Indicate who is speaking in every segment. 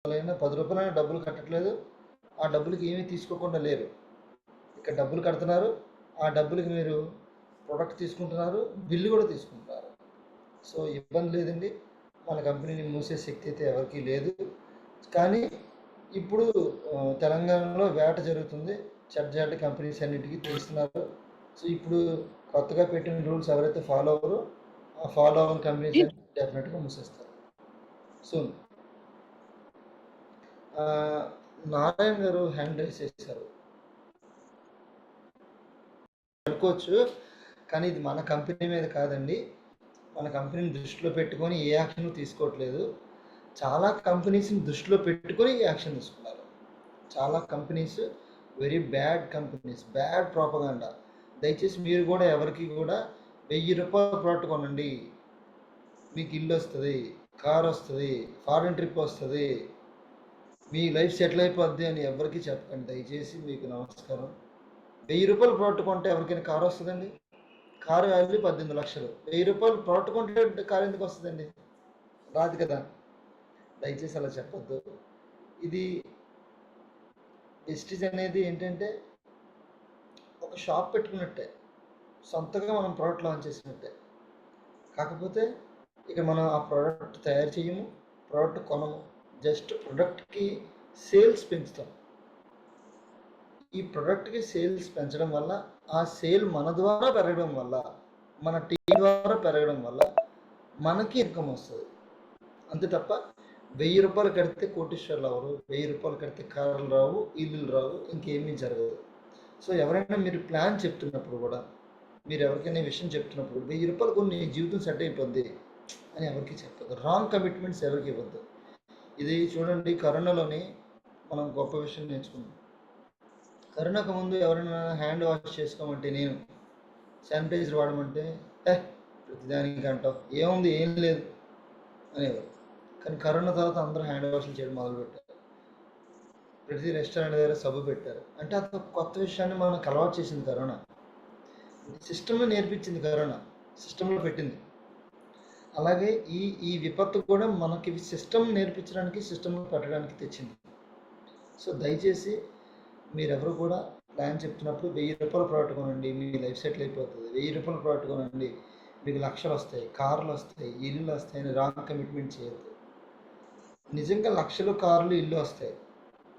Speaker 1: అయినా 10 రూపాయలైనా డబ్బులు కట్టట్లేదు, ఆ డబ్బులకి ఏమీ తీసుకోకుండా లేరు. ఇక్కడ డబ్బులు కడుతున్నారు, ఆ డబ్బులకి మీరు ప్రొడక్ట్ తీసుకుంటున్నారు, బిల్లు కూడా తీసుకుంటున్నారు. సో ఇబ్బంది లేదండి, మన కంపెనీని మూసే శక్తి అయితే ఎవరికీ లేదు. కానీ ఇప్పుడు తెలంగాణలో వేట జరుగుతుంది, చెడ్డ కంపెనీస్ అన్నిటికీ తీస్తున్నారు. సో ఇప్పుడు కొత్తగా పెట్టిన రూల్స్ ఎవరైతే ఫాలో అవ్వరో ఆ ఫాలో అవ్వని కంపెనీస్ అన్ని డెఫినెట్గా మూసేస్తారు. సో నారాయణ గారు హ్యాండ్ రైస్ చేశారు అనుకోవచ్చు, కానీ ఇది మన కంపెనీ మీద కాదండి. మన కంపెనీని దృష్టిలో పెట్టుకొని ఏ యాక్షన్ తీసుకోవట్లేదు. చాలా కంపెనీస్ని దృష్టిలో పెట్టుకొని ఈ యాక్షన్ తీసుకున్నారు. చాలా companies very bad companies, bad propaganda. దయచేసి మీరు కూడా ఎవరికి కూడా 1000 రూపాయల ప్రోడక్ట్ కొనండి, మీకు ఇల్లు వస్తుంది, కార్ వస్తుంది, ఫారెన్ ట్రిప్ వస్తుంది, మీ లైఫ్ సెటిల్ అయిపోద్ది అని ఎవరికి చెప్పకండి దయచేసి. మీకు నమస్కారం. 1000 రూపాయల ప్రోడక్ట్ కొంటే ఎవరికైనా కారు వస్తుందండి? కారు వాల్యూ 18 లక్షలు. 1000 రూపాయలు ప్రోడక్ట్ కొంటే కారు ఎందుకు వస్తుందండి? రాదు కదా. దయచేసి అలా చెప్పొద్దు. ఇది వెస్టీజ్ అనేది ఏంటంటే ఒక షాప్ పెట్టుకున్నట్టే, సొంతగా మనం ప్రోడక్ట్ లాంచ్ చేసినట్టే. కాకపోతే ఇక మనం ఆ ప్రోడక్ట్ తయారు చేయము, ప్రోడక్ట్ కొనము, జస్ట్ ప్రోడక్ట్కి సేల్స్ పెంచుతాం. ఈ ప్రోడక్ట్కి సేల్స్ పెంచడం వల్ల, ఆ సేల్ మన ద్వారా పెరగడం వల్ల, మన టీం ద్వారా పెరగడం వల్ల మనకి ఇన్కమ్ వస్తుంది. అంతే తప్ప 1000 రూపాయలు కడితే కోటీశ్వర్లు అవ్వరు, 1000 రూపాయలు కడితే కార్లు రావు, ఇల్లులు రావు, ఇంకేమీ జరగదు. సో ఎవరైనా మీరు ప్లాన్ చెప్తున్నప్పుడు కూడా, మీరు ఎవరికైనా విషయం చెప్తున్నప్పుడు 1000 రూపాయలు కొన్ని జీవితం సెట్ అయిపోద్ది అని ఎవరికి చెప్పదు. రాంగ్ కమిట్మెంట్స్ ఎవరికి ఇవ్వద్దు. ఇది చూడండి, కరోనాలోని మనం గొప్ప విషయం నేర్చుకున్నాం. కరోనాకు ముందు ఎవరైనా హ్యాండ్ వాష్ చేసుకోమంటే, నేను శానిటైజర్ వాడమంటే ప్రతిదానికి అంటావు, ఏముంది ఏం లేదు అనేవారు. కానీ కరోనా తర్వాత అందరూ హ్యాండ్ వాష్లు చేయడం మొదలుపెట్టారు. ప్రతి రెస్టారెంట్ దగ్గర సబ్బు పెట్టారు. అంటే అది కొత్త విషయాన్ని మనకు అలవాటు చేసింది కరోనా. సిస్టంలో నేర్పించింది కరోనా, సిస్టంలో పెట్టింది. అలాగే ఈ విపత్తు కూడా మనకి సిస్టమ్ నేర్పించడానికి, సిస్టంలో పెట్టడానికి తెచ్చింది. సో దయచేసి మీరెవరు కూడా ప్లాన్ చెప్తున్నప్పుడు 1000 రూపాయల ప్రోడక్ట్ కొనండి, మీ లైఫ్ సెటిల్ అయిపోతుంది, 1000 రూపాయల ప్రోడక్ట్ కొనండి, మీకు లక్షలు వస్తాయి, కార్లు వస్తాయి, ఇల్లు వస్తాయి అని రాంగ్ కమిట్మెంట్ చేయొద్దు. నిజంగా లక్షలు, కార్లు, ఇల్లు వస్తాయి.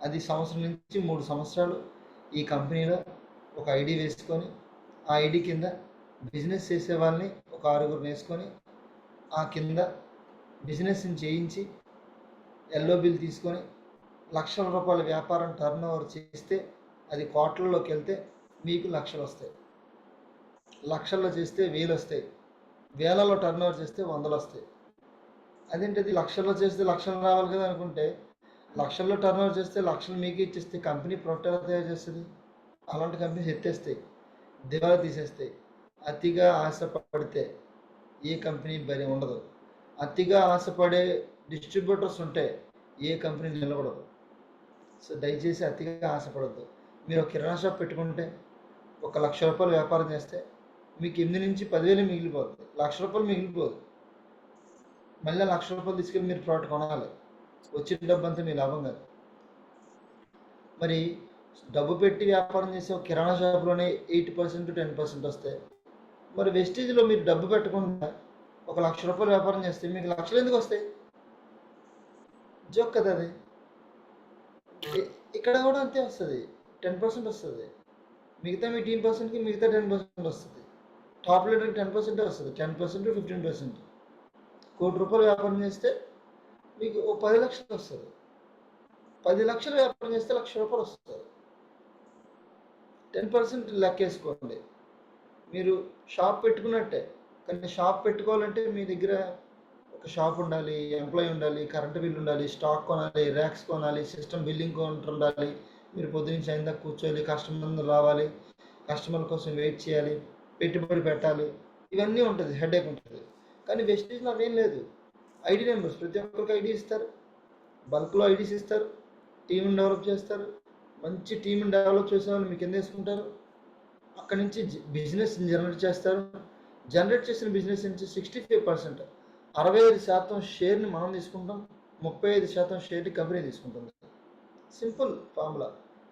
Speaker 1: అది సంవత్సరం నుంచి 3 సంవత్సరాలు ఈ కంపెనీలో ఒక ఐడి వేసుకొని, ఆ ఐడి కింద బిజినెస్ చేసే వాళ్ళని ఒక 6గురు వేసుకొని, ఆ కింద బిజినెస్ని చేయించి ఎల్లో బిల్ తీసుకొని లక్షల రూపాయల వ్యాపారం టర్న్ ఓవర్ చేస్తే అది కోట్లలోకి వెళ్తే మీకు లక్షలు వస్తాయి. లక్షల్లో చేస్తే 1000 వస్తాయి, వేలలో టర్న్ ఓవర్ చేస్తే 100 వస్తాయి. అదేంటది లక్షల్లో చేస్తే లక్షలు రావాలి కదా అనుకుంటే, లక్షల్లో టర్న్ ఓవర్ చేస్తే లక్షలు మీకు ఇచ్చేస్తే కంపెనీ ప్రొడక్ట్ ఎలా తయారు చేస్తుంది? అలాంటి కంపెనీస్ ఎత్తేస్తాయి, దివాలా తీసేస్తాయి. అతిగా ఆశపడితే ఏ కంపెనీ బరి ఉండదు. అతిగా ఆశపడే డిస్ట్రిబ్యూటర్స్ ఉంటే ఏ కంపెనీ నిలబడదు. సో దయచేసి అతిగా ఆశపడద్దు. మీరు ఒక కిరాణా షాప్ పెట్టుకుంటే 1,00,000 రూపాయలు వ్యాపారం చేస్తే మీకు 8 నుంచి 10,000 మిగిలిపోతుంది, 1,00,000 రూపాయలు మిగిలిపోదు. మళ్ళీ 1,00,000 రూపాయలు తీసుకెళ్ళి మీరు ప్రోడక్ట్ కొనాలి, వచ్చిన డబ్బు అంతా మీ లాభం కాదు. మరి డబ్బు పెట్టి వ్యాపారం చేసే ఒక కిరాణా షాప్లోనే 8% 10% వస్తాయి. మరి వెస్టీజ్లో మీరు డబ్బు పెట్టకుండా 1,00,000 రూపాయలు వ్యాపారం చేస్తే మీకు లక్షలు ఎందుకు వస్తాయి? జోక్ కదా అది. ఇక్కడ కూడా అంతే వస్తుంది, 10% వస్తుంది. మిగతా మీ 10%కి మిగతా 10% వస్తుంది. టాప్ లీడర్కి 10% వస్తుంది, 10% 15%. 1 కోటి రూపాయలు వ్యాపారం చేస్తే మీకు 10 లక్షలు వస్తుంది. 10 లక్షలు వ్యాపారం చేస్తే 1,00,000 రూపాయలు వస్తుంది. 10% లెక్కేసుకోండి. మీరు షాప్ పెట్టుకున్నట్టే. కానీ షాప్ పెట్టుకోవాలంటే మీ దగ్గర ఒక షాప్ ఉండాలి, ఎంప్లాయీ ఉండాలి, కరెంటు బిల్ ఉండాలి, స్టాక్ కొనాలి, ర్యాక్స్ కొనాలి, సిస్టమ్ బిల్లింగ్ కౌంటర్ ఉండాలి. మీరు పొద్దునుంచి అయిన దాకా కూర్చోవాలి, కస్టమర్ రావాలి, కస్టమర్ కోసం వెయిట్ చేయాలి, పెట్టుబడి పెట్టాలి, ఇవన్నీ ఉంటుంది, హెడేక్ ఉంటుంది. కానీ వెస్టీజ్లో అవేం లేదు. ఐడి నెంబర్స్ ప్రతి ఒక్కరికి ఐడి ఇస్తారు, బల్క్లో ఐడీస్ ఇస్తారు, టీంని డెవలప్ చేస్తారు. మంచి టీంని డెవలప్ చేసే వాళ్ళు మీకు కింద వేసుకుంటారు. అక్కడి నుంచి బిజినెస్ జనరేట్ చేస్తారు. జనరేట్ చేసిన బిజినెస్ నుంచి 65% 65% షేర్ని మనం తీసుకుంటాం. 35% షేర్ని కంపెనీ తీసుకుంటుంది. Simple formula.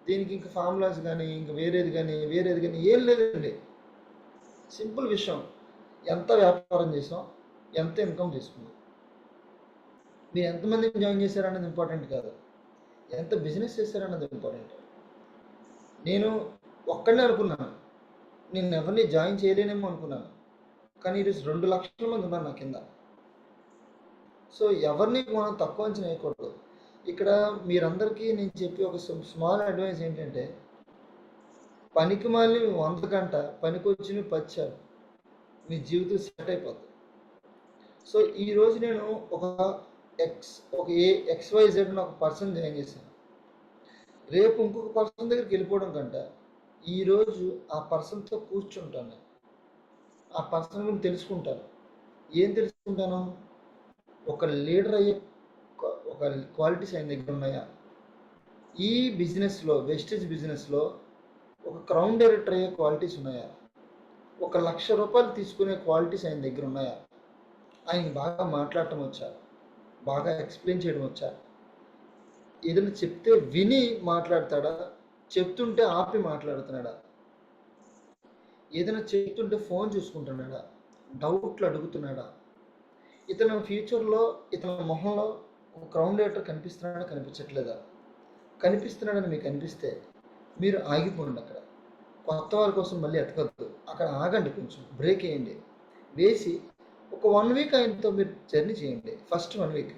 Speaker 1: దీనికి ఇంకా ఫార్ములాస్ కానీ ఇంకా వేరేది కానీ ఏం లేదండి. సింపుల్ విషయం. ఎంత వ్యాపారం చేసాం, ఎంత ఇన్కమ్ తీసుకున్నాం, మీరు ఎంతమందిని జాయిన్ చేశారన్నది ఇంపార్టెంట్ కాదు, ఎంత బిజినెస్ చేశారన్నది ఇంపార్టెంట్. నేను ఒక్కడనే అనుకున్నాను, నేను ఎవరిని జాయిన్ చేయలేనేమో అనుకున్నాను, కానీ ఈరోజు 2 లక్షల మంది ఉన్నారు నా కింద. సో ఎవరిని మనం తక్కువ అంచనా వేయకూడదు. ఇక్కడ మీరందరికీ నేను చెప్పి ఒక స్మాల్ అడ్వైస్ ఏంటంటే, పనికి మాలి 100 గంట, పనికి వచ్చి 10 చాలు, మీ జీవితం సెట్ అయిపోతుంది. సో ఈరోజు నేను ఒక XYZ ఒక పర్సన్ జాయిన్ చేశాను. రేపు ఇంకొక పర్సన్ దగ్గరికి వెళ్ళిపోవడం కంటే ఈరోజు ఆ పర్సన్తో కూర్చుంటాను, ఆ పర్సన్ గురించి తెలుసుకుంటాను. ఏం తెలుసుకుంటాను? ఒక లీడర్ అయ్యే ఒక క్వాలిటీస్ ఆయన దగ్గర ఉన్నాయా, ఈ బిజినెస్లో వెస్టేజ్ బిజినెస్లో ఒక క్రౌన్ డైరెక్టర్ అయ్యే క్వాలిటీస్ ఉన్నాయా, 1 లక్ష రూపాయలు తీసుకునే క్వాలిటీస్ ఆయన దగ్గర ఉన్నాయా, ఆయనకి బాగా మాట్లాడటం వచ్చా, బాగా ఎక్స్ప్లెయిన్ చేయడం వచ్చా, ఏదైనా చెప్తే విని మాట్లాడతాడా, చెప్తుంటే ఆపి మాట్లాడుతున్నాడా, ఏదైనా చెప్తుంటే ఫోన్ చూసుకుంటున్నాడా, డౌట్లు అడుగుతున్నాడా, ఇతను ఫ్యూచర్లో ఇతని మొహంలో ఒక క్రౌన్ డైరెక్టర్ కనిపిస్తున్నాడా కనిపించట్లేదా, కనిపిస్తున్నాడని మీకు అనిపిస్తే మీరు ఆగిపోండి. అక్కడ కొత్త వాళ్ళ కోసం మళ్ళీ ఎతకద్దు, అక్కడ ఆగండి, కొంచెం బ్రేక్ వేయండి, వేసి ఒక 1 వీక్ ఆయనతో మీరు జర్నీ చేయండి. First 1 week.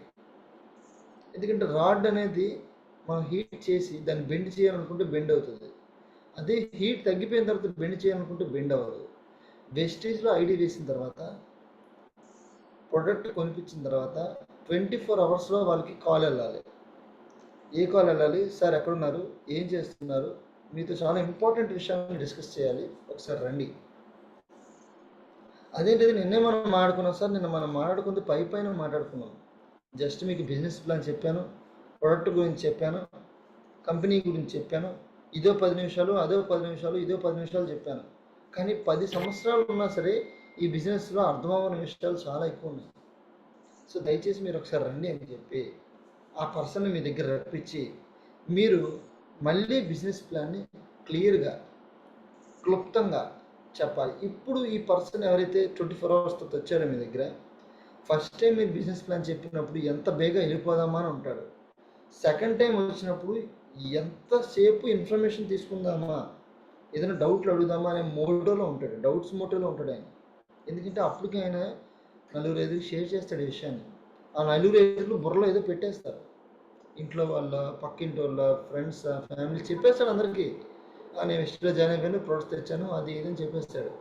Speaker 1: ఎందుకంటే రాడ్ అనేది మనం హీట్ చేసి దాన్ని బెండ్ చేయాలనుకుంటే బెండ్ అవుతుంది, అదే హీట్ తగ్గిపోయిన తర్వాత బెండ్ చేయాలనుకుంటే బెండ్ అవ్వదు. వెస్టేజ్లో ఐడి వేసిన తర్వాత, ప్రొడక్ట్ కొనిపించిన తర్వాత 24 అవర్స్లో వాళ్ళకి కాల్ వెళ్ళాలి. ఏ కాల్ వెళ్ళాలి? సార్ ఎక్కడున్నారు, ఏం చేస్తున్నారు, మీతో చాలా ఇంపార్టెంట్ విషయాన్ని డిస్కస్ చేయాలి, ఒకసారి రండి. అదేంటిది నిన్నే మనం మాట్లాడుకున్నాం సార్, నిన్న మనం మాట్లాడుకుంది పైన మాట్లాడుకున్నాం. జస్ట్ మీకు బిజినెస్ ప్లాన్ చెప్పాను, ప్రొడక్ట్ గురించి చెప్పాను, కంపెనీ గురించి చెప్పాను, ఇదో 10 నిమిషాలు, అదో 10 నిమిషాలు, ఇదో 10 నిమిషాలు చెప్పాను. కానీ 10 సంవత్సరాలు ఉన్నా సరే ఈ బిజినెస్లో అర్థమవని విషయాలు చాలా ఎక్కువ ఉన్నాయి. సో దయచేసి మీరు ఒకసారి రండి అని చెప్పి ఆ పర్సన్ని మీ దగ్గర రప్పించి మీరు మళ్ళీ బిజినెస్ ప్లాన్ని క్లియర్గా క్లుప్తంగా చెప్పాలి. ఇప్పుడు ఈ పర్సన్ ఎవరైతే 24 అవర్స్తో వచ్చారో మీ దగ్గర, ఫస్ట్ టైం మీరు బిజినెస్ ప్లాన్ చెప్పినప్పుడు ఎంత బేగా వెళ్ళిపోదామా అని ఉంటాడు. సెకండ్ టైం వచ్చినప్పుడు ఎంతసేపు ఇన్ఫర్మేషన్ తీసుకుందామా, ఏదైనా డౌట్లు అడుగుదామా అనే మోటోలో ఉంటాడు, డౌట్స్ మోటోలో ఉంటాడు ఆయన. ఎందుకంటే అప్పటికి ఆయన 4-5 షేర్ చేస్తాడు ఈ విషయాన్ని. ఆ 4-5 బుర్రలో ఏదో పెట్టేస్తారు, ఇంట్లో వాళ్ళ, పక్కింటి వాళ్ళ, ఫ్రెండ్స్, ఫ్యామిలీ చెప్పేస్తాడు అందరికీ. నేను ఎక్స్ట్రా జాయిన్ అయిపోయాను, ప్రొడక్ట్స్ తెచ్చాను, అది ఇదని చెప్పేస్తాడు.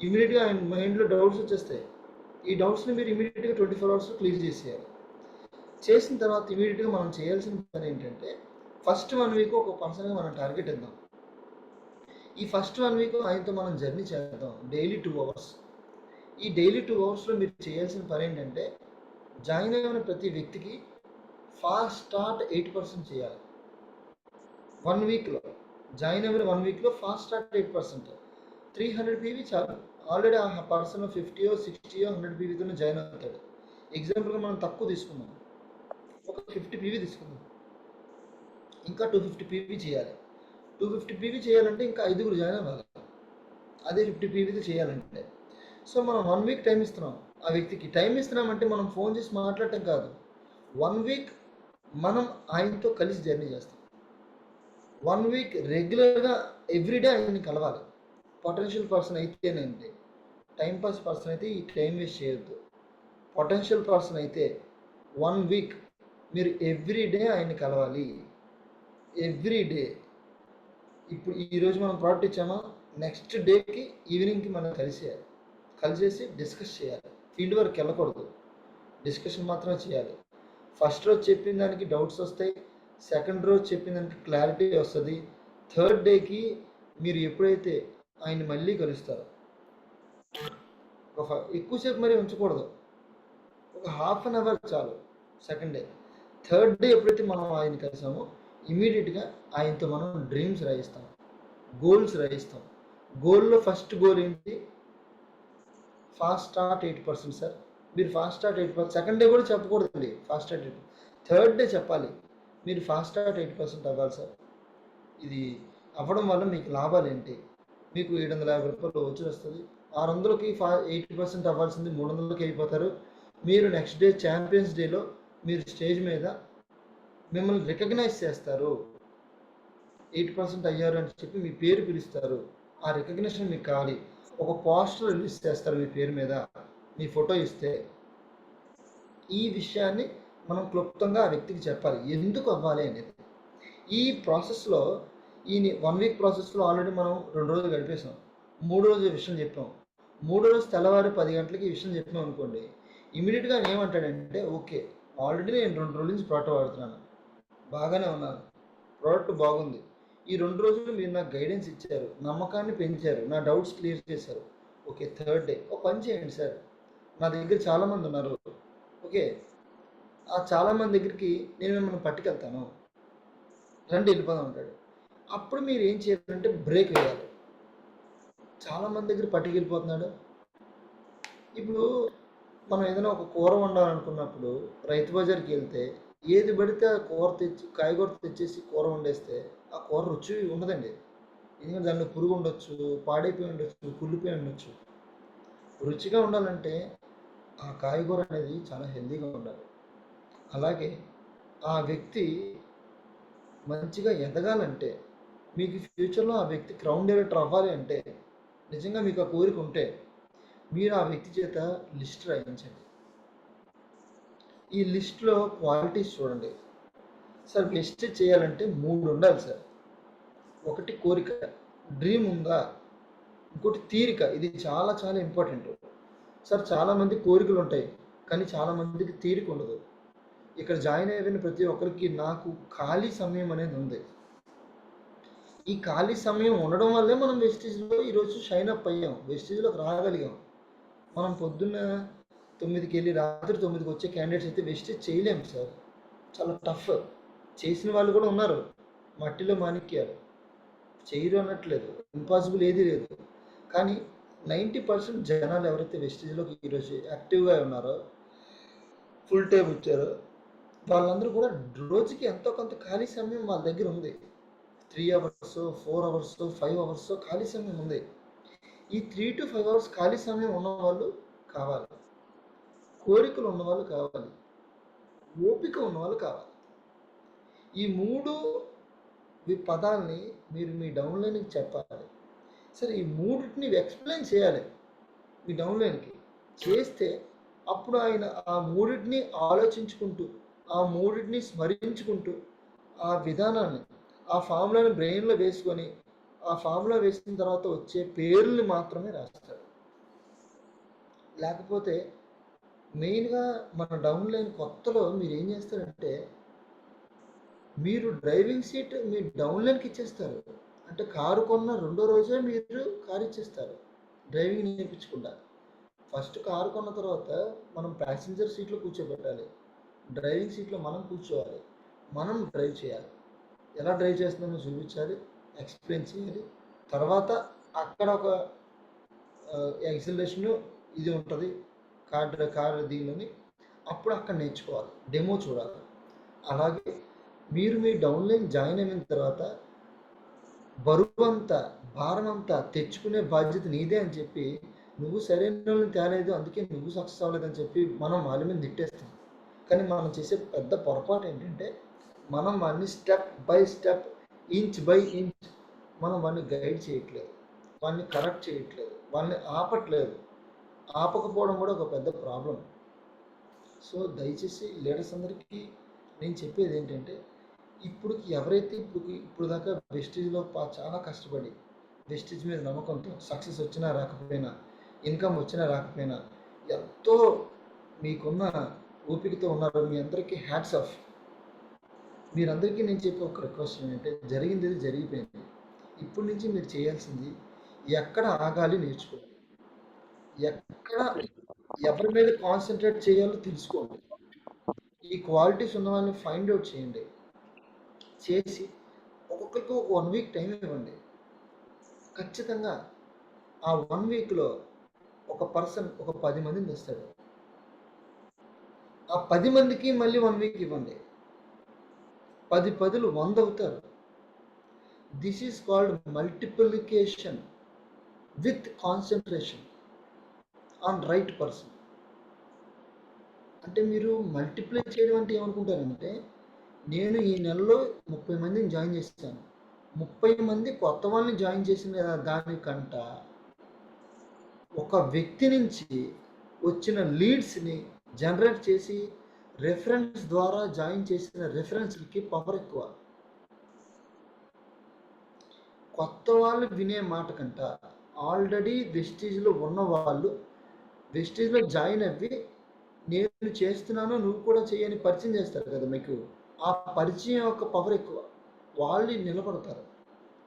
Speaker 1: ఇమీడియట్గా ఆయన మైండ్లో డౌట్స్ వచ్చేస్తాయి. ఈ డౌట్స్ని మీరు ఇమీడియట్గా 24 అవర్స్లో క్లియర్ చేసేయాలి. చేసిన తర్వాత ఇమీడియట్గా మనం చేయాల్సిన పని ఏంటంటే, ఫస్ట్ 1 వీక్ ఒక పర్సన్గా మనం టార్గెట్ ఇద్దాం. ఈ ఫస్ట్ 1 వీక్ ఆయనతో మనం జర్నీ చేద్దాం, డైలీ 2 అవర్స్. ఈ డైలీ 2 అవర్స్లో మీరు చేయాల్సిన పని ఏంటంటే, జాయిన్ అయిన ప్రతి వ్యక్తికి ఫాస్ట్ స్టార్ట్ 8% చేయాలి. 1 వీక్లో జాయిన్ అయిన 1 వీక్లో ఫాస్ట్ స్టార్ట్ 8%. 300 PV చాలు. ఆల్రెడీ ఆ పర్సన్ 50 60 100 PVతోనే జాయిన్ అవుతాడు. ఎగ్జాంపుల్గా మనం తక్కువ తీసుకుందాం, ఒక 50 PV తీసుకుందాం, ఇంకా 250 PV చేయాలి. 250 PV చేయాలంటే ఇంకా 5గురు జాయిన్ అవ్వాలి, అదే 50 PVతో చేయాలంటే. సో మనం 1 వీక్ టైం ఇస్తున్నాం ఆ వ్యక్తికి. టైం ఇస్తున్నామంటే మనం ఫోన్ చేసి మాట్లాడటం కాదు, 1 వీక్ మనం ఆయనతో కలిసి జర్నీ చేస్తాం. 1 వీక్ రెగ్యులర్గా ఎవ్రీడే ఆయన్ని కలవాలి. పొటెన్షియల్ పర్సన్ అయితేనండి, టైంపాస్ పర్సన్ అయితే ఈ టైం వేస్ట్ చేయొద్దు. పొటెన్షియల్ పర్సన్ అయితే 1 వీక్ మీరు ఎవ్రీడే ఆయన్ని కలవాలి, ఎవ్రీడే. ఇప్పుడు ఈరోజు మనం ప్రోడక్ట్ ఇచ్చామా, నెక్స్ట్ డేకి ఈవినింగ్కి మనం కలిసేసి డిస్కస్ చేయాలి. ఫీల్డ్ వర్క్ వెళ్ళకూడదు, డిస్కషన్ మాత్రమే చేయాలి. ఫస్ట్ రోజు చెప్పిన దానికి డౌట్స్ వస్తాయి, సెకండ్ రోజు చెప్పిన దానికి క్లారిటీ వస్తుంది, థర్డ్ డేకి మీరు ఎప్పుడైతే ఆయన్ని మళ్ళీ కలుస్తారో, ఎక్కువసేపు మరీ ఉంచకూడదు, ఒక ½ అన్ అవర్ చాలు సెకండ్ డే. థర్డ్ డే ఎప్పుడైతే మనం ఆయన కలిసామో ఇమీడియట్గా ఆయనతో మనం డ్రీమ్స్ రాయిస్తాం, గోల్స్ రాయిస్తాం. గోల్లో ఫస్ట్ గోల్ ఏంటి? Fast start 8% sir. మీరు ఫాస్ట్ స్టార్ట్ 8%, సెకండ్ డే కూడా చెప్పకూడదండి ఫాస్ట్ స్టార్ట్ 8%. థర్డ్ డే చెప్పాలి, మీరు ఫాస్ట్ స్టార్ట్ 80% అవ్వాలి సార్. ఇది అవ్వడం వల్ల మీకు లాభాలు ఏంటి? మీకు రూ. 750 వచ్చి వస్తుంది. 600కి 80% అవ్వాల్సింది 300కి అయిపోతారు. మీరు నెక్స్ట్ డే ఛాంపియన్స్ డేలో మీరు స్టేజ్ మీద మిమ్మల్ని రికగ్నైజ్ చేస్తారు. 8% అయ్యారు అని చెప్పి మీ పేరు పిలుస్తారు. ఆ రికగ్నిషన్ మీకు కావాలి. ఒక పోస్టర్ రిలీజ్ చేస్తారు మీ పేరు మీద, మీ ఫోటో ఇస్తే. ఈ విషయాన్ని మనం క్లుప్తంగా ఆ వ్యక్తికి చెప్పాలి, ఎందుకు అవ్వాలి అనేది. ఈ ప్రాసెస్లో ఈ 1 వీక్ ప్రాసెస్లో ఆల్రెడీ మనం 2 రోజులు గడిపేసాం. 3 రోజు విషయం చెప్పాం. 3 రోజు తెల్లవారి 10 గంటలకి ఈ విషయం చెప్పాం అనుకోండి, ఇమీడియట్గా ఏమంటాడంటే, ఓకే ఆల్రెడీ నేను 2 రోజుల నుంచి ప్రోడక్ట్ వాడుతున్నాను, బాగానే ఉన్నాను, ప్రోడక్ట్ బాగుంది, ఈ 2 రోజులు మీరు నాకు గైడెన్స్ ఇచ్చారు, నమ్మకాన్ని పెంచారు, నా డౌట్స్ క్లియర్ చేశారు. ఓకే థర్డ్ డే ఒక పని చేయండి సార్, నా దగ్గర చాలామంది ఉన్నారు, ఓకే ఆ చాలామంది దగ్గరికి నేను మిమ్మల్ని పట్టుకెళ్తాను, రండి వెళ్ళిపోదాం అంటాడు. అప్పుడు మీరు ఏం చేయాలంటే బ్రేక్ వేయాలి. చాలామంది దగ్గర పట్టుకెళ్ళిపోతున్నాడు. ఇప్పుడు మనం ఏదైనా ఒక కూర వండాలనుకున్నప్పుడు రైతు బజార్కి వెళ్తే ఏది పడితే ఆ కూర తెచ్చి కాయగూర తెచ్చేసి కూర వండేస్తే ఆ కూర రుచి ఉండదండి. ఎందుకంటే దానిలో పురుగు ఉండొచ్చు, పాడైపోయి ఉండొచ్చు, కుళ్ళిపోయి ఉండొచ్చు. రుచిగా ఉండాలంటే ఆ కాయగూర అనేది చాలా హెల్దీగా ఉండాలి. అలాగే ఆ వ్యక్తి మంచిగా ఎదగాలంటే, మీకు ఫ్యూచర్లో ఆ వ్యక్తి క్రౌన్ డైరెక్టర్ అవ్వాలి అంటే, నిజంగా మీకు ఆ కోరిక ఉంటే మీరు ఆ వ్యక్తి చేత లిస్ట్ రాయించండి. ఈ లిస్ట్లో క్వాలిటీస్ చూడండి సార్. బెస్ట్ చేయాలంటే 3 ఉండాలి సార్. ఒకటి కోరిక, డ్రీమ్ ఉందా. ఇంకోటి తీరిక, ఇది చాలా చాలా ఇంపార్టెంట్ సార్. చాలామంది కోరికలు ఉంటాయి కానీ చాలామందికి తీరిక ఉండదు. ఇక్కడ జాయిన్ అయిన ప్రతి ఒక్కరికి నాకు ఖాళీ సమయం అనేది ఉంది. ఈ ఖాళీ సమయం ఉండడం వల్లే మనం వెస్టీజ్లో ఈరోజు షైన్ అప్ అయ్యాం, వెస్టీజ్లోకి రాగలిగాం. మనం పొద్దున్న 9కి వెళ్ళి రాత్రి 9కి వచ్చే క్యాండిడేట్స్ అయితే వెస్టేజ్ చేయలేము సార్, చాలా టఫ్. చేసిన వాళ్ళు కూడా ఉన్నారు, మట్టిలో మాణిక్యాలు, చేయరు అనట్లేదు, ఇంపాసిబుల్ ఏది లేదు. కానీ 90% జనాలు ఎవరైతే వెస్టేజ్లోకి ఈరోజు యాక్టివ్గా ఉన్నారో, ఫుల్ టైం ఇచ్చారో, వాళ్ళందరూ కూడా రోజుకి ఎంతో కొంత ఖాళీ సమయం వాళ్ళ దగ్గర ఉంది. 3 అవర్స్, 4 అవర్స్, 5 అవర్స్ ఖాళీ సమయం ఉంది. ఈ 3 to 5 అవర్స్ ఖాళీ సమయం ఉన్నవాళ్ళు కావాలి, కోరికలు ఉన్నవాళ్ళు కావాలి, ఓపిక ఉన్నవాళ్ళు కావాలి. ఈ 3 పదాలని మీరు మీ డౌన్లైన్కి చెప్పాలి. సరే ఈ 3టిని ఎక్స్ప్లెయిన్ చేయాలి మీ డౌన్లైన్కి. చేస్తే అప్పుడు ఆయన ఆ 3టిని ఆలోచించుకుంటూ, ఆ 3టిని స్మరించుకుంటూ, ఆ విధానాన్ని, ఆ ఫార్ములాని బ్రెయిన్లో వేసుకొని, ఆ ఫార్ములా వేసిన తర్వాత వచ్చే పేర్లు మాత్రమే రాస్తాడు. లేకపోతే మెయిన్గా మన డౌన్లైన్ కొత్తలో మీరు ఏం చేస్తారంటే, మీరు డ్రైవింగ్ సీట్ మీ డౌన్లైన్కి ఇచ్చేస్తారు. అంటే కారు కొన్న 2వ రోజే మీరు కారు ఇచ్చేస్తారు డ్రైవింగ్ నేర్పించకుండా. ఫస్ట్ కారు కొన్న తర్వాత మనం ప్యాసింజర్ సీట్లో కూర్చోబెట్టాలి, డ్రైవింగ్ సీట్లో మనం కూర్చోవాలి, మనం డ్రైవ్ చేయాలి, ఎలా డ్రైవ్ చేస్తున్నామో చూపించాలి, ఎక్స్ప్లెయిన్ చేయాలి. తర్వాత అక్కడ ఒక ఎక్సిలరేషన్ ఇది ఉంటుంది కార్ దీనిలోని, అప్పుడు అక్కడ నేర్చుకోవాలి, డెమో చూడాలి. అలాగే మీరు మీ డౌన్లైన్ జాయిన్ అయిన తర్వాత బరువంతా భారమంతా తెచ్చుకునే బాధ్యత నీదే అని చెప్పి, నువ్వు సరైన వాళ్ళని తేలేదు అందుకే నువ్వు సక్సెస్ అవ్వలేదని చెప్పి మనం వాళ్ళ మీద తిట్టేస్తాం. కానీ మనం చేసే పెద్ద పొరపాటు ఏంటంటే, మనం వాడిని step by step, inch by inch మనం వాడిని గైడ్ చేయట్లేదు, వాడిని కరెక్ట్ చేయట్లేదు, వాళ్ళని ఆపట్లేదు. ఆపకపోవడం కూడా ఒక పెద్ద ప్రాబ్లం. సో దయచేసి లీడర్స్ అందరికీ నేను చెప్పేది ఏంటంటే, ఇప్పుడు ఎవరైతే ఇప్పుడు దాకా వెస్టీజ్లో చాలా కష్టపడి వెస్టీజ్ మీద నమ్మకంతో సక్సెస్ వచ్చినా రాకపోయినా, ఇన్కమ్ వచ్చినా రాకపోయినా ఎంతో మీకున్న ఓపికతో ఉన్నారో మీ అందరికీ హ్యాట్స్ ఆఫ్. మీరందరికీ నేను చెప్పే ఒక రిక్వెస్ట్ ఏంటంటే, జరిగింది జరిగిపోయింది. ఇప్పటి నుంచి మీరు చేయాల్సింది ఎక్కడ ఆగాలి నేర్చుకోండి, ఎక్కడ ఎవరి మీద కాన్సన్ట్రేట్ చేయాలో తెలుసుకోండి, ఈ క్వాలిటీస్ ఉన్న వాళ్ళని ఫైండ్ అవుట్ చేయండి. చేసి ఒక్కొక్కరికి ఒక 1 వీక్ టైం ఇవ్వండి. ఖచ్చితంగా ఆ 1 వీక్లో ఒక పర్సన్ ఒక 10 మందిని తెస్తాడు. ఆ 10 మందికి మళ్ళీ 1 వీక్ ఇవ్వండి. 10 10లు 100 అవుతారు. This is called multiplication with concentration on right person. అంటే మీరు మల్టిప్లై చేయడం అంటే ఏమనుకుంటారంటే, నేను ఈ నెలలో 30 మందిని జాయిన్ చేస్తాను, 30 మంది కొత్త వాళ్ళని జాయిన్ చేసిన దానికంట ఒక వ్యక్తి నుంచి వచ్చిన లీడ్స్ని జనరేట్ చేసి రెఫరెన్స్ ద్వారా జాయిన్ చేసిన రెఫరెన్స్కి పవర్ ఎక్కువ. కొత్త వాళ్ళు వినే మాట కంట ఆల్రెడీ వెస్టీజ్లో ఉన్న వాళ్ళు వెస్టీజ్లో జాయిన్ అవ్వి నేను చేస్తున్నాను నువ్వు కూడా చేయని పరిచయం చేస్తారు కదా మీకు. ఆ పరిచయం యొక్క పవర్ ఎక్కువ. వాళ్ళు నిలబడతారు.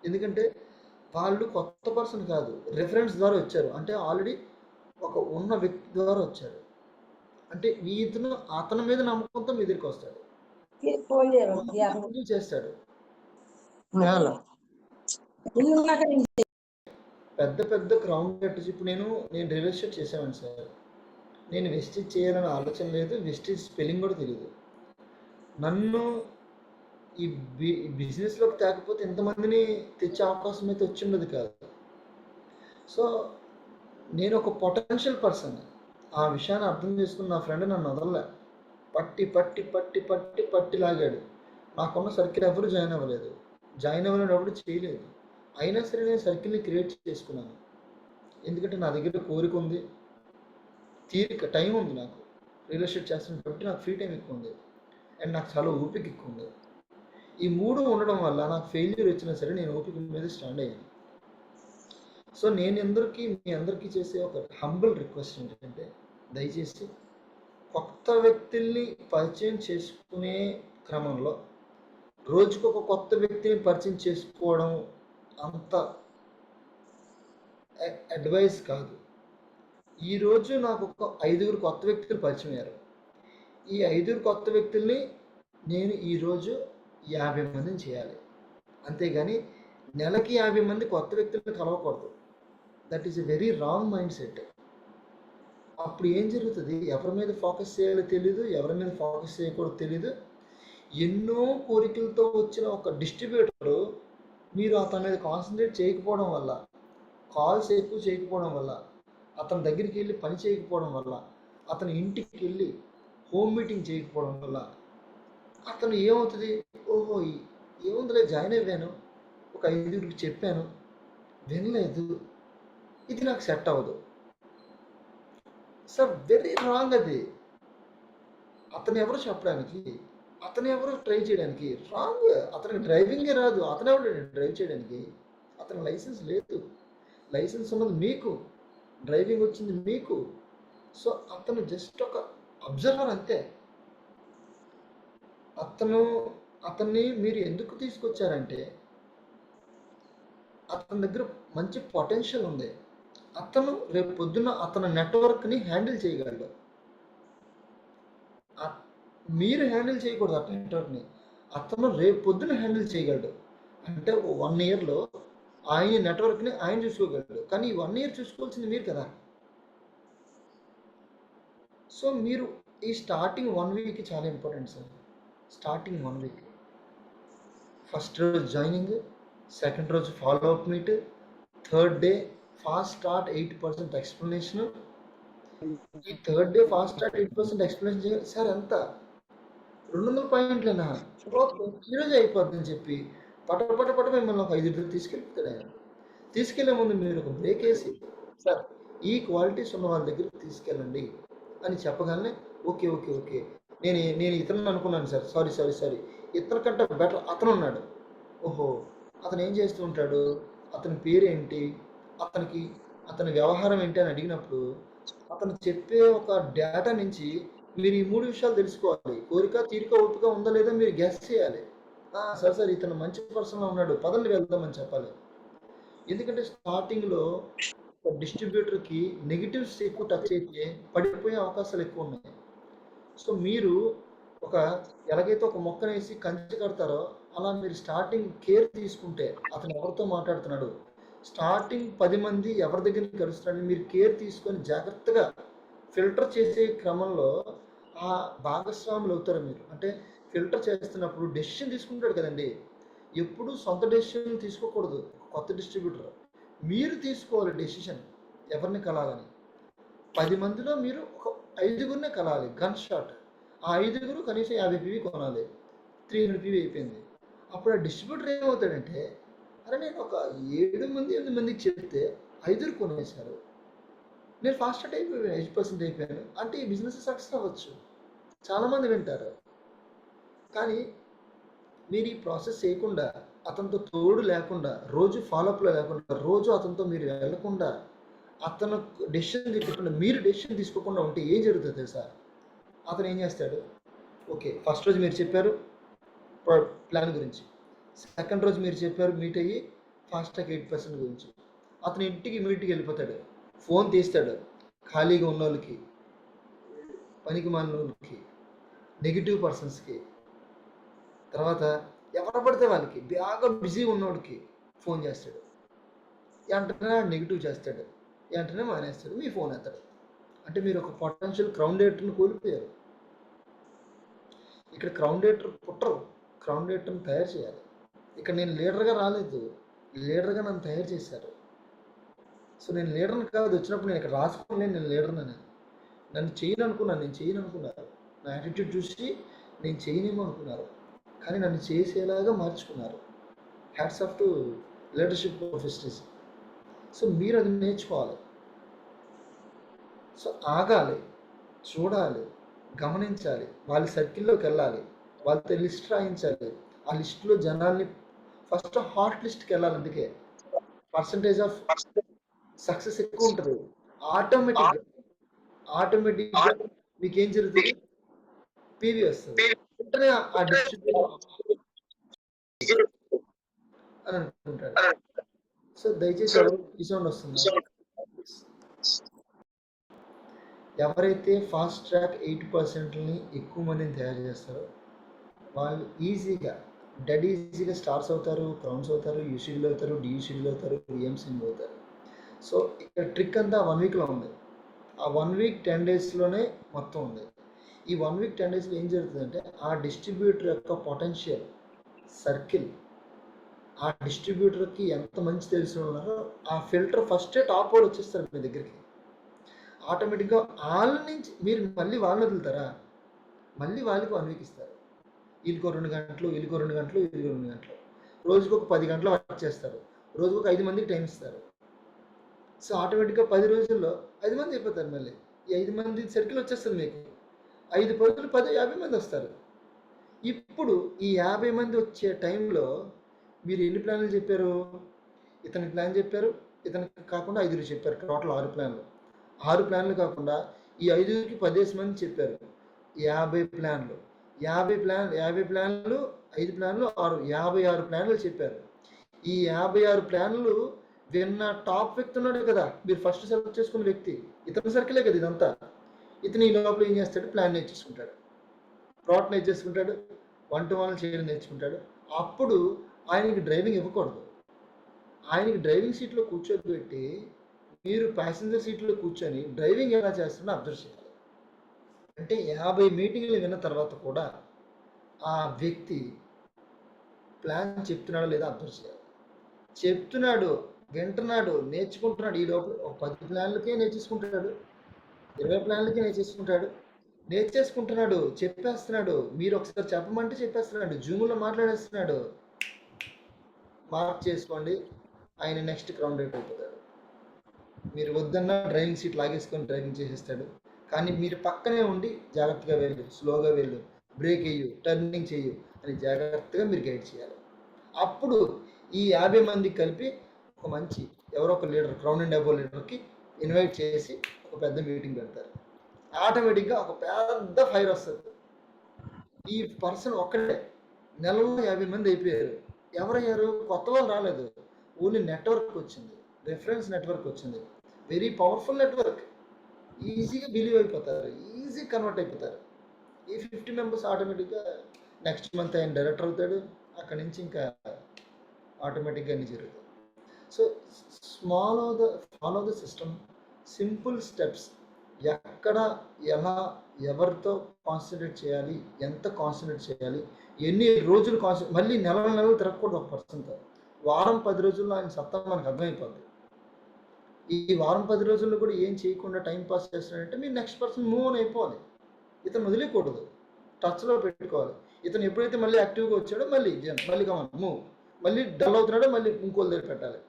Speaker 1: ఎందుకంటే వాళ్ళు కొత్త పర్సన్ కాదు, రెఫరెన్స్ ద్వారా వచ్చారు. అంటే ఆల్రెడీ ఒక ఉన్న వ్యక్తి ద్వారా వచ్చారు. అంటే మీ ఇతను అతని మీద నమ్మకంతో మీ దగ్గరికి వస్తాడు, చేస్తాడు. పెద్ద పెద్ద క్రౌన్ కట్టేసి ఇప్పుడు నేను రియల్ ఎస్టేట్ చేసాను సార్. నేను వెస్టీజ్ చేయాలని ఆలోచన లేదు, వెస్టీజ్ స్పెల్లింగ్ కూడా తెలియదు. నన్ను ఈ బిజినెస్లోకి తేకపోతే ఎంతమందిని తెచ్చే అవకాశం అయితే వచ్చి ఉండదు కాదు. సో నేను ఒక పొటెన్షియల్ పర్సన్. ఆ విషయాన్ని అర్థం చేసుకున్న నా ఫ్రెండ్ నన్ను వదలలే. పట్టి పట్టి పట్టి పట్టి పట్టి లాగాడు. నాకున్న సర్కిల్ ఎవరు జాయిన్ అవ్వలేదు, జాయిన్ అవ్వలేనప్పుడు చేయలేదు. అయినా సరే నేను సర్కిల్ని క్రియేట్ చేసుకున్నాను. ఎందుకంటే నా దగ్గర కోరిక ఉంది, తీరిక టైం ఉంది. నాకు రియల్ ఎస్టేట్ చేస్తున్న కాబట్టి నాకు ఫ్రీ టైం ఎక్కువ ఉంది, అండ్ నాకు చాలా ఓపిక ఎక్కువ ఉంది. ఈ మూడు ఉండడం వల్ల నాకు ఫెయిల్యూర్ వచ్చినా సరే నేను ఓపిక మీద స్టాండ్ అయ్యాను. సో నేను మీ అందరికీ చేసే ఒక హంబుల్ రిక్వెస్ట్ ఏంటంటే, దయచేసి కొత్త వ్యక్తుల్ని పరిచయం చేసుకునే క్రమంలో రోజుకు ఒక కొత్త వ్యక్తిని పరిచయం చేసుకోవడం అంత అడ్వైస్ కాదు. ఈరోజు నాకు ఒక 5 కొత్త వ్యక్తులు పరిచయం అయ్యారు. ఈ 5 కొత్త వ్యక్తుల్ని నేను ఈరోజు 50 మందిని చేయాలి. అంతేగాని నెలకి 50 మంది కొత్త వ్యక్తులను కలవకూడదు. That is a very wrong mind set. అప్పుడు ఏం జరుగుతుంది, ఎవరి మీద ఫోకస్ చేయాలో తెలీదు, ఎవరి మీద ఫోకస్ చేయకూడదు తెలీదు. ఎన్నో కోరికలతో వచ్చిన ఒక డిస్ట్రిబ్యూటరు మీరు అతని మీద కాన్సన్ట్రేట్ చేయకపోవడం వల్ల, కాల్స్ ఎక్కువ చేయకపోవడం వల్ల, అతని దగ్గరికి వెళ్ళి పని చేయకపోవడం వల్ల, అతని ఇంటికి వెళ్ళి హోమ్ మీటింగ్ చేయకపోవడం వల్ల అతను ఏమవుతుంది, ఓహో ఏముందిలే జాయిన్ అయ్యాను, ఒక 5 చెప్పాను, వినలేదు, ఇది నాకు సెట్ అవ్వదు సార్. వెరీ రాంగ్ అది. అతను ఎవరు చెప్పడానికి, అతను ఎవరు ట్రై చేయడానికి? రాంగ్. అతనికి డ్రైవింగే రాదు, అతను ఎవరు డ్రైవ్ చేయడానికి? అతనికి లైసెన్స్ లేదు. లైసెన్స్ ఉన్నది మీకు, డ్రైవింగ్ వచ్చింది మీకు. సో అతను జస్ట్ ఒక అబ్జర్వర్ అంతే. అతన్ని మీరు ఎందుకు తీసుకొచ్చారంటే అతని దగ్గర మంచి పొటెన్షియల్ ఉంది. అతను రేపు పొద్దున్న అతని నెట్వర్క్ని హ్యాండిల్ చేయగలడు. మీరు హ్యాండిల్ చేయకూడదు ఆ నెట్వర్క్ని, అతను రేపు పొద్దున హ్యాండిల్ చేయగలడు. అంటే 1 ఇయర్లో ఆయన నెట్వర్క్ని ఆయన చూసుకోగలడు. కానీ ఈ 1 ఇయర్ చూసుకోవాల్సింది మీరు కదా. సో మీరు ఈ స్టార్టింగ్ 1 వీక్ చాలా important sir. Starting 1 week, first రోజు జాయినింగ్, సెకండ్ రోజు follow up meet, third day fast start 8% explanation. ఈ third day fast start 8% explanation చేయాలి సార్. ఎంత 200 పాయింట్లేనా? ఓకే, ఈరోజు అయిపోద్దని చెప్పి పట మిమ్మల్ని ఒక 5 తీసుకెళ్ళిపోతాడు ఆయన. తీసుకెళ్లే ముందు మీరు ఒక బ్రేక్ వేసి, సార్ ఈ క్వాలిటీస్ ఉన్న వాళ్ళ దగ్గరికి తీసుకెళ్ళండి అని చెప్పగానే ఓకే ఓకే ఓకే నేను ఇతను అనుకున్నాను సార్, సారీ ఇతని కంటే బెటర్ అతను ఉన్నాడు. ఓహో, అతను ఏం చేస్తూ ఉంటాడు, అతని పేరేంటి, అతని వ్యవహారం ఏంటి అని అడిగినప్పుడు అతను చెప్పే ఒక డేటా నుంచి మీరు ఈ 3 విషయాలు తెలుసుకోవాలి. కోరిక, తీరిక, ఓపిక ఉందా లేదా మీరు గెస్ చేయాలి. సార్ ఇతను మంచి పర్సన్లో ఉన్నాడు, పదండి వెళ్దామని చెప్పాలి. ఎందుకంటే స్టార్టింగ్లో డిస్ట్రిబ్యూటర్కి నెగిటివ్స్ ఎక్కువ టచ్ అయితే పడిపోయే అవకాశాలు ఎక్కువ ఉన్నాయి. సో మీరు ఎలాగైతే ఒక మొక్కనేసి కంచె కడతారో అలా మీరు స్టార్టింగ్ కేర్ తీసుకుంటే, అతను ఎవరితో మాట్లాడుతున్నాడు, స్టార్టింగ్ 10 మంది ఎవరి దగ్గరికి కలుస్తున్నాడని మీరు కేర్ తీసుకొని జాగ్రత్తగా ఫిల్టర్ చేసే క్రమంలో ఆ భాగస్వాములు అవుతారు మీరు. అంటే ఫిల్టర్ చేస్తున్నప్పుడు డెసిషన్ తీసుకుంటాడు కదండి. ఎప్పుడు సొంత డెసిషన్ తీసుకోకూడదు కొత్త డిస్ట్రిబ్యూటర్. మీరు తీసుకోవాలి డెసిషన్ ఎవరిని కలాలని. 10 మందిలో మీరు ఒక 5గురినే కలాలి. Gun shot. ఆ 5గురు కనీసం 50 PV కొనాలి. 300 PV అయిపోయింది. అప్పుడు ఆ డిస్ట్రిబ్యూటర్ ఏమవుతాడంటే, అరే నేను ఒక 7 మంది 8 మందికి చెప్తే 5 కొనేశారు, నేను ఫాస్ట్ అయిపోయాను, 8% అయిపోయాను అంటే ఈ బిజినెస్ సక్సెస్ అవ్వచ్చు, చాలామంది వింటారు. కానీ మీరు ఈ ప్రాసెస్ చేయకుండా, అతనితో తోడు లేకుండా, రోజు ఫాలోఅప్లో లేకుండా, రోజు అతనితో మీరు వెళ్లకుండా, అతను డెసిషన్ తీసుకోకుండా మీరు డెసిషన్ తీసుకోకుండా ఉంటే ఏం జరుగుతుంది తెలుసా? అతను ఏం చేస్తాడు, ఓకే ఫస్ట్ రోజు మీరు చెప్పారు ప్లాన్ గురించి, సెకండ్ రోజు మీరు చెప్పారు మీట్ అయ్యి ఫాస్ట్ ట్రాక్ 8% గురించి, అతను ఇంటికి మీటింగ్కి వెళ్ళిపోతాడు, ఫోన్ తీస్తాడు ఖాళీగా ఉన్న వాళ్ళకి, పనికి మాలిన వాళ్ళకి, నెగిటివ్ పర్సన్స్కి, తర్వాత ఎవరు పడితే వాళ్ళకి, బాగా బిజీ ఉన్నవాడికి ఫోన్ చేస్తాడు, వెంటనే నెగిటివ్ చేస్తాడు, వెంటనే మానేస్తాడు, మీ ఫోన్ ఎత్తాడు. అంటే మీరు ఒక పొటెన్షియల్ క్రౌండేటర్ని కోల్పోయారు. ఇక్కడ క్రౌండేటర్ పుట్టరు, క్రౌండేటర్ని తయారు చేయాలి. ఇక్కడ నేను లీడర్గా రాలేదు, లీడర్గా నన్ను తయారు చేశారు. సో నేను లీడర్ని కాదు, వచ్చినప్పుడు నేను ఇక్కడ రాసుకోలేను నేను లీడర్ని అని. నన్ను చేయను అనుకున్నాను, నేను చేయను అనుకున్నారు, నా యాటిట్యూడ్ చూసి నేను చేయనేమో అనుకున్నారు, కానీ నన్ను చేసేలాగా మార్చుకున్నారు. Hats off to leadership professionals. So మీరు అది నేర్చుకోవాలి. సో ఆగాలి, చూడాలి, గమనించాలి, వాళ్ళ సర్కిల్లోకి వెళ్ళాలి, వాళ్ళతో లిస్ట్ రాయించాలి, ఆ లిస్టులో జనాల్ని ఫస్ట్ హాట్ లిస్ట్కి వెళ్ళాలి. అందుకే పర్సంటేజ్ ఆఫ్ సక్సెస్ ఎక్కువ ఉంటుంది. ఆటోమేటిక్గా మీకు ఏం జరుగుతుంది, పీవీ వస్తుంది, వెంటనే ఆ డిస్ట్రిబ్యూటర్ అని అనుకుంటాడు. సో దయచేసి ఈ సౌండ్ వస్తుంది. ఎవరైతే ఫాస్ట్ ట్రాక్ 8%ని ఎక్కువ మందిని తయారు చేస్తారో వాళ్ళు ఈజీగా ఈజీగా స్టార్స్ అవుతారు, క్రౌన్స్ అవుతారు, యూసీడీలు అవుతారు, డియూసీడీలు అవుతారు, విఎంసీలు అవుతారు. సో ఇక్కడ ట్రిక్ అంతా 1 వీక్లో ఉంది. ఆ 1 వీక్ 10 డేస్లోనే మొత్తం ఉంది. ఈ 1 వీక్ 10 డేస్లో ఏం జరుగుతుందంటే, ఆ డిస్ట్రిబ్యూటర్ యొక్క పొటెన్షియల్ సర్కిల్, ఆ డిస్ట్రిబ్యూటర్కి ఎంత మంచి తెలిసి ఉన్నారో ఆ ఫిల్టర్ ఫస్టే టాప్ వాళ్ళు వచ్చేస్తారు మీ దగ్గరికి. ఆటోమేటిక్గా వాళ్ళ నుంచి మీరు మళ్ళీ వాళ్ళని వదులుతారా, మళ్ళీ వాళ్ళకి 1 వీక్ ఇస్తారు. వీళ్ళకో 2 గంటలు, వీళ్ళకో 2 గంటలు, వీళ్ళకో 2 గంటలు, రోజుకు ఒక 10 గంటలు వర్క్ చేస్తారు, రోజుకు ఒక 5 మందికి టైం ఇస్తారు. సో ఆటోమేటిక్గా 10 రోజుల్లో 5 మంది అయిపోతారు. మళ్ళీ ఈ 5 మంది సర్కిల్ వచ్చేస్తుంది మీకు. 5 పదులు 10, 50 మంది వస్తారు. ఇప్పుడు ఈ 50 మంది వచ్చే టైంలో మీరు ఎన్ని ప్లాన్లు చెప్పారు? ఇతనికి ప్లాన్ చెప్పారు, ఇతనికి కాకుండా 5 చెప్పారు, టోటల్ 6 ప్లాన్లు. 6 ప్లాన్లు కాకుండా ఈ 5కి 10 మంది చెప్పారు, 50 ప్లాన్లు. 50 ప్లాన్లు 5 ప్లాన్లు 6, 56 ప్లాన్లు చెప్పారు. ఈ 56 ప్లాన్లు విన్న టాప్ వ్యక్తి ఉన్నాడు కదా, మీరు ఫస్ట్ సెలెక్ట్ చేసుకున్న వ్యక్తి, ఇతని సర్కిలే కదా ఇదంతా. ఇతను ఈ లోపల ఏం చేస్తాడు, ప్లాన్ నేర్చుకుంటాడు, ప్రోడక్ట్ నేర్చేసుకుంటాడు, 1-to-1 చేయడం నేర్చుకుంటాడు. అప్పుడు ఆయనకి డ్రైవింగ్ ఇవ్వకూడదు, ఆయనకి డ్రైవింగ్ సీట్లో కూర్చోబెట్టి మీరు ప్యాసింజర్ సీట్లో కూర్చొని డ్రైవింగ్ ఎలా చేస్తున్నా అబ్జర్వ్ చేయాలి. అంటే 50 మీటింగ్లు విన్న తర్వాత కూడా ఆ వ్యక్తి ప్లాన్ చెప్తున్నాడో లేదా అబ్జర్వ్ చేయాలి. చెప్తున్నాడు, వింటున్నాడు, నేర్చుకుంటున్నాడు. ఈ లోపల 10 ప్లాన్లకే నేర్చేసుకుంటాడు, 20 ప్లాన్లకే నేర్చేసుకుంటున్నాడు, చెప్పేస్తున్నాడు. మీరు ఒకసారి చెప్పమంటే చెప్పేస్తున్నాడు, జూమ్లో మాట్లాడేస్తున్నాడు. మార్క్ చేసుకోండి, ఆయన నెక్స్ట్ క్రౌండ్ రేట్ అయిపోతాడు. మీరు వద్దన్నా డ్రైవింగ్ సీట్ లాగేసుకొని డ్రైవింగ్ చేసేస్తాడు. కానీ మీరు పక్కనే ఉండి జాగ్రత్తగా వెళ్ళు, స్లోగా వెళ్ళు, బ్రేక్ వేయు, టర్నింగ్ చేయు అని జాగ్రత్తగా మీరు గైడ్ చేయాలి. అప్పుడు ఈ 50 మందికి కలిపి ఒక మంచి ఎవరో ఒక లీడర్, క్రౌన్ అండ్ అబోవ్ లీడర్కి ఇన్వైట్ చేసి ఒక పెద్ద మీటింగ్ పెడతారు. ఆటోమేటిక్గా ఒక పెద్ద ఫైర్ వస్తుంది. ఈ పర్సన్ ఒక్కడే నెలలో 50 మంది అయిపోయారు. ఎవరయ్యారు? కొత్త వాళ్ళు రాలేదు, ఓన్లీ నెట్వర్క్ వచ్చింది, రెఫరెన్స్ నెట్వర్క్ వచ్చింది, వెరీ పవర్ఫుల్ నెట్వర్క్. ఈజీగా బిలీవ్ అయిపోతారు, ఈజీ కన్వర్ట్ అయిపోతారు. ఈ 50 మెంబర్స్ ఆటోమేటిక్గా నెక్స్ట్ మంత్ ఆయన డైరెక్టర్ అవుతాడు. అక్కడి నుంచి ఇంకా ఆటోమేటిక్గా అన్ని జరుగుతాయి. So follow the system, simple steps. ఎక్కడ, ఎలా, ఎవరితో కాన్సన్ట్రేట్ చేయాలి, ఎంత కాన్సన్ట్రేట్ చేయాలి, ఎన్ని రోజులు మళ్ళీ నెలలు తిరగకూడదు ఒక పర్సన్తో. వారం 10 రోజుల్లో ఆయన సత్తా మనకు అర్థమైపోద్ది. ఈ వారం 10 రోజుల్లో కూడా ఏం చేయకుండా టైం పాస్ చేస్తున్నాడంటే మీరు నెక్స్ట్ పర్సన్ మూవ్ ఆన్ అయిపోవాలి. ఇతను వదిలేయకూడదు, టచ్లో పెట్టుకోవాలి. ఇతను ఎప్పుడైతే మళ్ళీ యాక్టివ్గా వచ్చాడో మళ్ళీ కమన్ మూవ్, మళ్ళీ డల్ అవుతున్నాడో మళ్ళీ ఇంకోళ్ళ దగ్గర పెట్టాలి.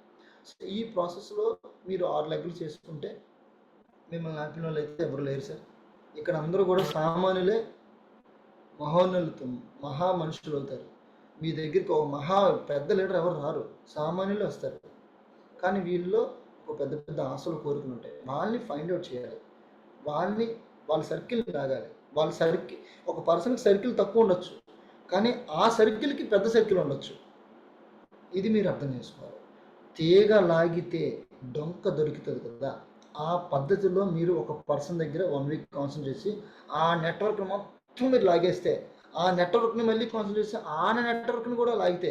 Speaker 1: సో ఈ ప్రాసెస్లో మీరు 6 లెగ్గులు చేసుకుంటే మిమ్మల్ని ఆపిన వాళ్ళు అయితే ఎవరు లేరు సార్. ఇక్కడ అందరూ కూడా సామాన్యులే మహోన్నతులు, మహా మనుషులు అవుతారు. మీ దగ్గరికి ఒక మహా పెద్ద లీడర్ ఎవరు రారు, సామాన్యులు వస్తారు. కానీ వీళ్ళలో ఒక పెద్ద పెద్ద ఆశలు కోరుకుని ఉంటాయి. వాళ్ళని ఫైండ్ అవుట్ చేయాలి, వాళ్ళ సర్కిల్ని లాగాలి. వాళ్ళ సర్కిల్, ఒక పర్సన్కి సర్కిల్ తక్కువ ఉండొచ్చు, కానీ ఆ సర్కిల్కి పెద్ద సర్కిల్ ఉండొచ్చు. ఇది మీరు అర్థం చేసుకోవాలి. తీగ లాగితే డొంక దొరుకుతుంది కదా, ఆ పద్ధతిలో మీరు ఒక పర్సన్ దగ్గర 1 వీక్ కాన్సన్ట్రేట్ చేసి ఆ నెట్వర్క్ మొత్తం మీరు లాగేస్తే, ఆ నెట్వర్క్ని మళ్ళీ కాన్సన్ట్రేట్ చేసి ఆ నెట్వర్క్ని కూడా లాగితే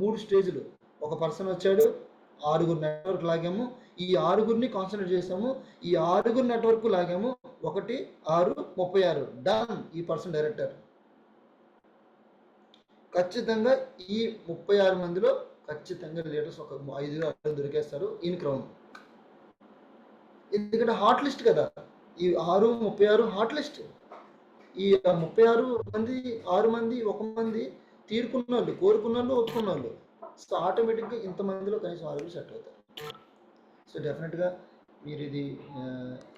Speaker 1: 3 స్టేజ్లు. ఒక పర్సన్ వచ్చాడు, 6 నెట్వర్క్ లాగాము, ఈ 6 కాన్సన్ట్రేట్ చేసాము, ఈ 6 నెట్వర్క్ లాగాము, 1 6 36 డన్. ఈ పర్సన్ డైరెక్టర్. ఖచ్చితంగా ఈ 36 మందిలో ఖచ్చితంగా లీడర్స్ ఒక 5 దొరికేస్తారు ఇన్ క్రౌన్. ఎందుకంటే హాట్ లిస్ట్ కదా, ఈ 6 36 హాట్ లిస్ట్. ఈ 36 మంది 6 మంది 1 మంది తీరుకున్న వాళ్ళు, కోరుకున్న వాళ్ళు, ఒప్పుకున్న వాళ్ళు. సో ఆటోమేటిక్గా ఇంతమందిలో కనీసం 6 సెట్ అవుతారు. సో డెఫినెట్గా మీరు ఇది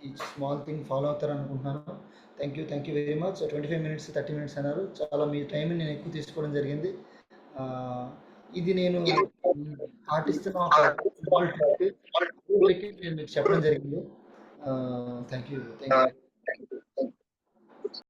Speaker 1: ఈ స్మాల్ థింగ్ ఫాలో అవుతారు అనుకుంటున్నాను. Thank you very much. 25 minutes 30 minutes అన్నారు, చాలా మీ టైంని నేను ఎక్కువ తీసుకోవడం జరిగింది. ఇది నేను పాటిస్తున్న ఒక స్మాల్ ట్రిక్ నేను మీకు చెప్పడం జరిగింది. Thank you.